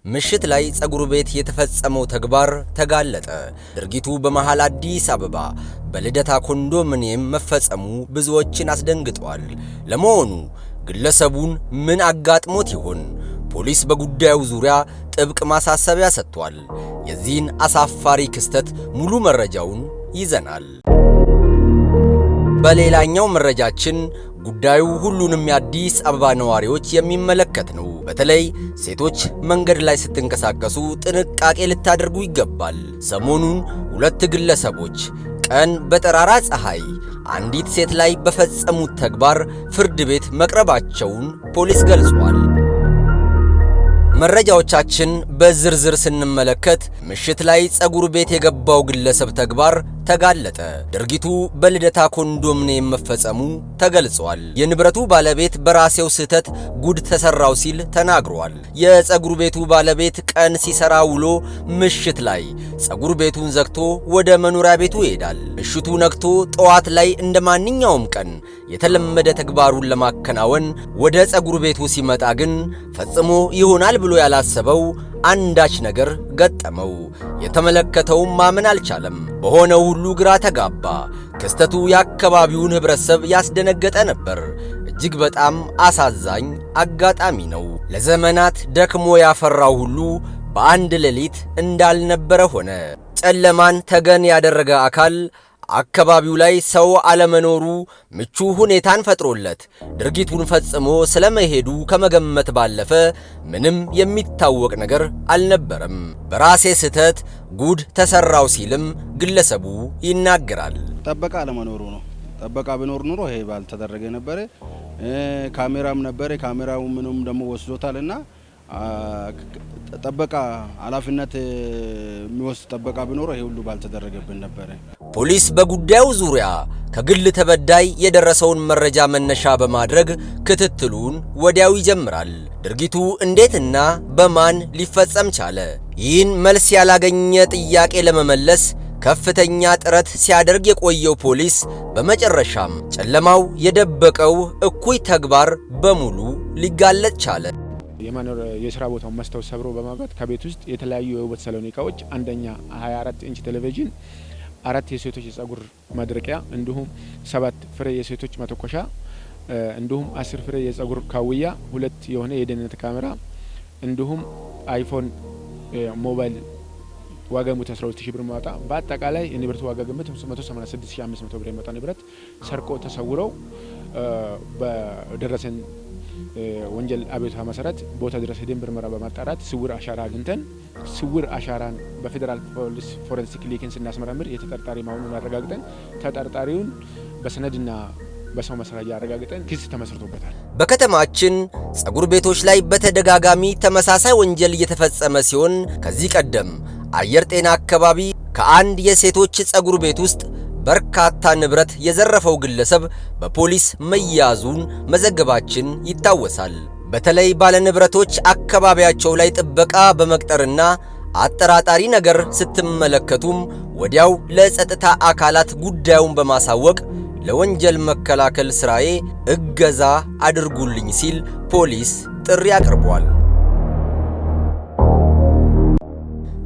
ምሽት ላይ ጸጉር ቤት የተፈጸመው ተግባር ተጋለጠ። ድርጊቱ በመሃል አዲስ አበባ በልደታ ኮንዶሚኒየም መፈጸሙ ብዙዎችን አስደንግጧል። ለመሆኑ ግለሰቡን ምን አጋጥሞት ይሆን? ፖሊስ በጉዳዩ ዙሪያ ጥብቅ ማሳሰቢያ ሰጥቷል። የዚህን አሳፋሪ ክስተት ሙሉ መረጃውን ይዘናል። በሌላኛው መረጃችን ጉዳዩ ሁሉንም የአዲስ አበባ ነዋሪዎች የሚመለከት ነው። በተለይ ሴቶች መንገድ ላይ ስትንቀሳቀሱ ጥንቃቄ ልታደርጉ ይገባል። ሰሞኑን ሁለት ግለሰቦች ቀን በጠራራ ፀሐይ አንዲት ሴት ላይ በፈጸሙት ተግባር ፍርድ ቤት መቅረባቸውን ፖሊስ ገልጿል። መረጃዎቻችን በዝርዝር ስንመለከት ምሽት ላይ ጸጉር ቤት የገባው ግለሰብ ተግባር ተጋለጠ። ድርጊቱ በልደታ ኮንዶሚኒየም መፈጸሙ ተገልጿል። የንብረቱ ባለቤት በራሴው ስህተት ጉድ ተሰራው ሲል ተናግሯል። የጸጉር ቤቱ ባለቤት ቀን ሲሰራ ውሎ ምሽት ላይ ጸጉር ቤቱን ዘግቶ ወደ መኖሪያ ቤቱ ይሄዳል። ምሽቱ ነግቶ ጠዋት ላይ እንደ ማንኛውም ቀን የተለመደ ተግባሩን ለማከናወን ወደ ጸጉር ቤቱ ሲመጣ ግን ፈጽሞ ይሆናል ብሎ ያላሰበው አንዳች ነገር ገጠመው። የተመለከተው ማመን አልቻለም። በሆነው ሁሉ ግራ ተጋባ። ክስተቱ የአካባቢውን ህብረተሰብ ያስደነገጠ ነበር። እጅግ በጣም አሳዛኝ አጋጣሚ ነው። ለዘመናት ደክሞ ያፈራው ሁሉ በአንድ ሌሊት እንዳልነበረ ሆነ። ጨለማን ተገን ያደረገ አካል አካባቢው ላይ ሰው አለመኖሩ ምቹ ሁኔታን ፈጥሮለት ድርጊቱን ፈጽሞ ስለመሄዱ ከመገመት ባለፈ ምንም የሚታወቅ ነገር አልነበረም። በራሴ ስህተት ጉድ ተሰራው ሲልም ግለሰቡ ይናገራል። ጠበቃ አለመኖሩ ነው። ጠበቃ ቢኖር ኑሮ ይሄ ባልተደረገ ነበር። ካሜራም ነበር። ካሜራው ምንም ደግሞ ወስዶታልና ጠበቃ ኃላፊነት የሚወስድ ጠበቃ ቢኖር ይሄ ሁሉ ባልተደረገብን ነበር። ፖሊስ በጉዳዩ ዙሪያ ከግል ተበዳይ የደረሰውን መረጃ መነሻ በማድረግ ክትትሉን ወዲያው ይጀምራል። ድርጊቱ እንዴትና በማን ሊፈጸም ቻለ? ይህን መልስ ያላገኘ ጥያቄ ለመመለስ ከፍተኛ ጥረት ሲያደርግ የቆየው ፖሊስ በመጨረሻም ጨለማው የደበቀው እኩይ ተግባር በሙሉ ሊጋለጥ ቻለ። የስራ ቦታው መስታወት ሰብሮ በማግባት ከቤት ውስጥ የተለያዩ የውበት ሰሎን እቃዎች፣ አንደኛ 24 ኢንች ቴሌቪዥን፣ 4 የሴቶች የጸጉር ማድረቂያ እንዲሁም 7 ፍሬ የሴቶች መተኮሻ እንዲሁም 10 ፍሬ የጸጉር ካውያ፣ 2 የሆነ የደህንነት ካሜራ እንዲሁም አይፎን ሞባይል ዋጋ 12000 ብር ማውጣ በአጠቃላይ የንብረቱ ዋጋ ግምት 186500 ብር የሚወጣ ንብረት ሰርቆ ተሰውረው በደረሰን ወንጀል አቤቱታ መሰረት ቦታ ድረስ ሄደን ምርመራ በማጣራት ስውር አሻራ አግኝተን ስውር አሻራን በፌደራል ፖሊስ ፎረንሲክ ሊክን ስናስመረምር የተጠርጣሪ መሆኑን አረጋግጠን ተጠርጣሪውን በሰነድና በሰው ማስረጃ አረጋግጠን ክስ ተመስርቶበታል። በከተማችን ጸጉር ቤቶች ላይ በተደጋጋሚ ተመሳሳይ ወንጀል እየተፈጸመ ሲሆን ከዚህ ቀደም አየር ጤና አካባቢ ከአንድ የሴቶች ጸጉር ቤት ውስጥ በርካታ ንብረት የዘረፈው ግለሰብ በፖሊስ መያዙን መዘገባችን ይታወሳል። በተለይ ባለንብረቶች አካባቢያቸው ላይ ጥበቃ በመቅጠርና አጠራጣሪ ነገር ስትመለከቱም ወዲያው ለጸጥታ አካላት ጉዳዩን በማሳወቅ ለወንጀል መከላከል ስራዬ እገዛ አድርጉልኝ ሲል ፖሊስ ጥሪ አቅርቧል።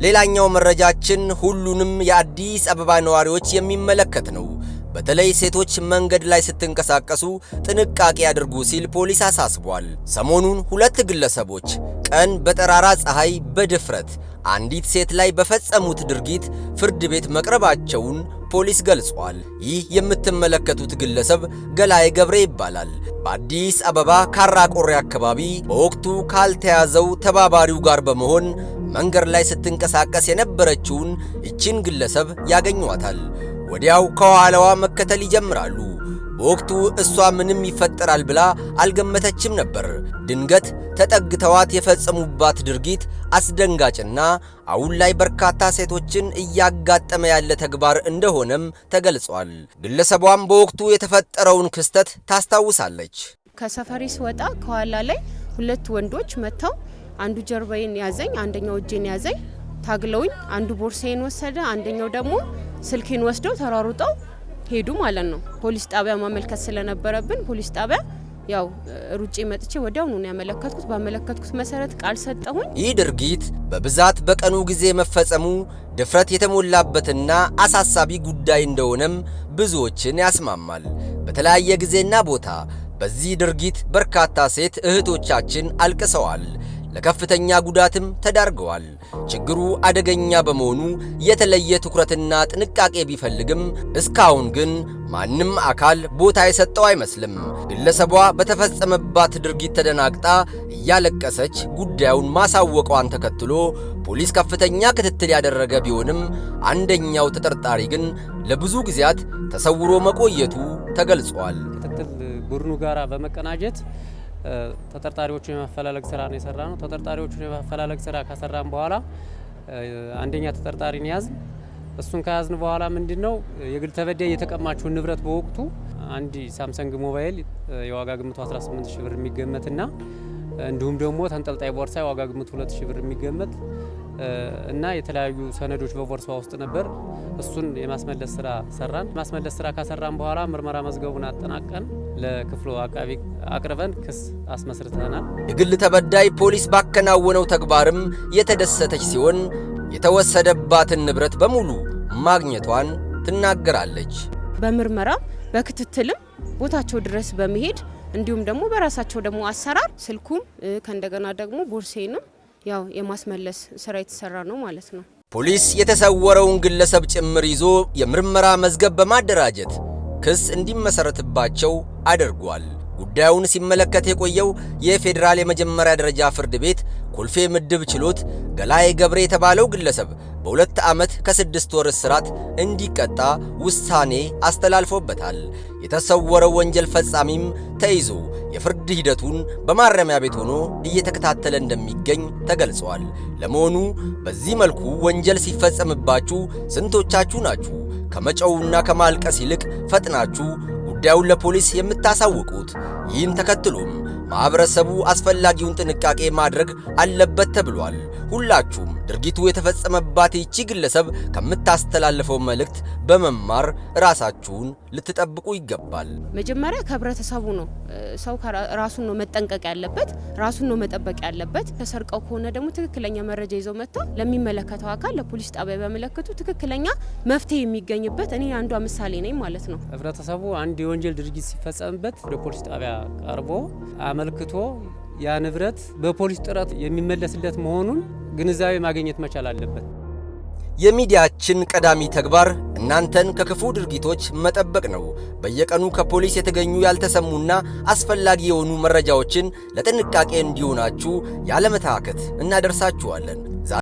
ሌላኛው መረጃችን ሁሉንም የአዲስ አበባ ነዋሪዎች የሚመለከት ነው። በተለይ ሴቶች መንገድ ላይ ስትንቀሳቀሱ ጥንቃቄ አድርጉ ሲል ፖሊስ አሳስቧል። ሰሞኑን ሁለት ግለሰቦች ቀን በጠራራ ፀሐይ በድፍረት አንዲት ሴት ላይ በፈጸሙት ድርጊት ፍርድ ቤት መቅረባቸውን ፖሊስ ገልጿል። ይህ የምትመለከቱት ግለሰብ ገላይ ገብሬ ይባላል። በአዲስ አበባ ካራቆሬ አካባቢ በወቅቱ ካልተያዘው ተባባሪው ጋር በመሆን መንገድ ላይ ስትንቀሳቀስ የነበረችውን እቺን ግለሰብ ያገኟታል። ወዲያው ከኋላዋ መከተል ይጀምራሉ። በወቅቱ እሷ ምንም ይፈጠራል ብላ አልገመተችም ነበር። ድንገት ተጠግተዋት የፈጸሙባት ድርጊት አስደንጋጭና አሁን ላይ በርካታ ሴቶችን እያጋጠመ ያለ ተግባር እንደሆነም ተገልጿል። ግለሰቧም በወቅቱ የተፈጠረውን ክስተት ታስታውሳለች። ከሰፈሪ ስወጣ ከኋላ ላይ ሁለት ወንዶች መተው አንዱ ጀርባዬን ያዘኝ፣ አንደኛው እጄን ያዘኝ። ታግለውኝ አንዱ ቦርሳዬን ወሰደ፣ አንደኛው ደግሞ ስልኬን ወስደው ተራሩጠው ሄዱ ማለት ነው። ፖሊስ ጣቢያ ማመልከት ስለነበረብን ፖሊስ ጣቢያ ያው ሩጬ መጥቼ ወዲያውኑ ነው ያመለከትኩት። ባመለከትኩት መሰረት ቃል ሰጠሁኝ። ይህ ድርጊት በብዛት በቀኑ ጊዜ መፈጸሙ ድፍረት የተሞላበትና አሳሳቢ ጉዳይ እንደሆነም ብዙዎችን ያስማማል። በተለያየ ጊዜና ቦታ በዚህ ድርጊት በርካታ ሴት እህቶቻችን አልቅሰዋል፣ ለከፍተኛ ጉዳትም ተዳርገዋል። ችግሩ አደገኛ በመሆኑ የተለየ ትኩረትና ጥንቃቄ ቢፈልግም እስካሁን ግን ማንም አካል ቦታ የሰጠው አይመስልም። ግለሰቧ በተፈጸመባት ድርጊት ተደናግጣ እያለቀሰች ጉዳዩን ማሳወቋን ተከትሎ ፖሊስ ከፍተኛ ክትትል ያደረገ ቢሆንም አንደኛው ተጠርጣሪ ግን ለብዙ ጊዜያት ተሰውሮ መቆየቱ ተገልጿል። ክትትል ቡድኑ ጋራ በመቀናጀት ተጠርጣሪዎቹን የማፈላለግ ስራ ነው የሰራ ነው። ተጠርጣሪዎቹን የማፈላለግ ስራ ከሰራን በኋላ አንደኛ ተጠርጣሪን ያዝን። እሱን ከያዝን በኋላ ምንድነው የግል ተበዳይ የተቀማችውን ንብረት በወቅቱ አንድ ሳምሰንግ ሞባይል የዋጋ ግምቱ 18000 ብር የሚገመትና እንዲሁም ደግሞ ተንጠልጣይ ቦርሳ የዋጋ ግምቱ 2000 ብር የሚገመት እና የተለያዩ ሰነዶች በቦርሳ ውስጥ ነበር። እሱን የማስመለስ ስራ ሰራን። የማስመለስ ስራ ከሰራን በኋላ ምርመራ መዝገቡን አጠናቀን ለክፍሉ አቃቢ አቅርበን ክስ አስመስርተናል። የግል ተበዳይ ፖሊስ ባከናወነው ተግባርም የተደሰተች ሲሆን የተወሰደባትን ንብረት በሙሉ ማግኘቷን ትናገራለች። በምርመራ በክትትልም ቦታቸው ድረስ በመሄድ እንዲሁም ደግሞ በራሳቸው ደግሞ አሰራር ስልኩም ከእንደገና ደግሞ ቦርሴንም ያው የማስመለስ ስራ የተሰራ ነው ማለት ነው። ፖሊስ የተሰወረውን ግለሰብ ጭምር ይዞ የምርመራ መዝገብ በማደራጀት ክስ እንዲመሰረትባቸው አድርጓል። ጉዳዩን ሲመለከት የቆየው የፌዴራል የመጀመሪያ ደረጃ ፍርድ ቤት ኮልፌ ምድብ ችሎት ገላይ ገብሬ የተባለው ግለሰብ በ2 ዓመት ከ6 ወር እስራት እንዲቀጣ ውሳኔ አስተላልፎበታል። የተሰወረው ወንጀል ፈጻሚም ተይዞ የፍርድ ሂደቱን በማረሚያ ቤት ሆኖ እየተከታተለ እንደሚገኝ ተገልጿል። ለመሆኑ በዚህ መልኩ ወንጀል ሲፈጸምባችሁ ስንቶቻችሁ ናችሁ ከመጨውና ከማልቀስ ይልቅ ፈጥናችሁ ጉዳዩን ለፖሊስ የምታሳውቁት? ይህን ተከትሎም ማህበረሰቡ አስፈላጊውን ጥንቃቄ ማድረግ አለበት ተብሏል። ሁላችሁም ድርጊቱ የተፈጸመባት ይቺ ግለሰብ ከምታስተላልፈው መልእክት በመማር ራሳችሁን ልትጠብቁ ይገባል። መጀመሪያ ከህብረተሰቡ ነው ሰው ራሱን ነው መጠንቀቅ ያለበት፣ ራሱን ነው መጠበቅ ያለበት። ተሰርቀው ከሆነ ደግሞ ትክክለኛ መረጃ ይዘው መጥተው ለሚመለከተው አካል ለፖሊስ ጣቢያ በመለከቱ ትክክለኛ መፍትሄ የሚገኝበት እኔ አንዷ ምሳሌ ነኝ ማለት ነው። ህብረተሰቡ አንድ የወንጀል ድርጊት ሲፈጸምበት ወደ ፖሊስ ጣቢያ ቀርቦ አመልክቶ ያ ንብረት በፖሊስ ጥረት የሚመለስለት መሆኑን ግንዛቤ ማግኘት መቻል አለበት። የሚዲያችን ቀዳሚ ተግባር እናንተን ከክፉ ድርጊቶች መጠበቅ ነው። በየቀኑ ከፖሊስ የተገኙ ያልተሰሙና አስፈላጊ የሆኑ መረጃዎችን ለጥንቃቄ እንዲሆናችሁ ያለመታከት እናደርሳችኋለን።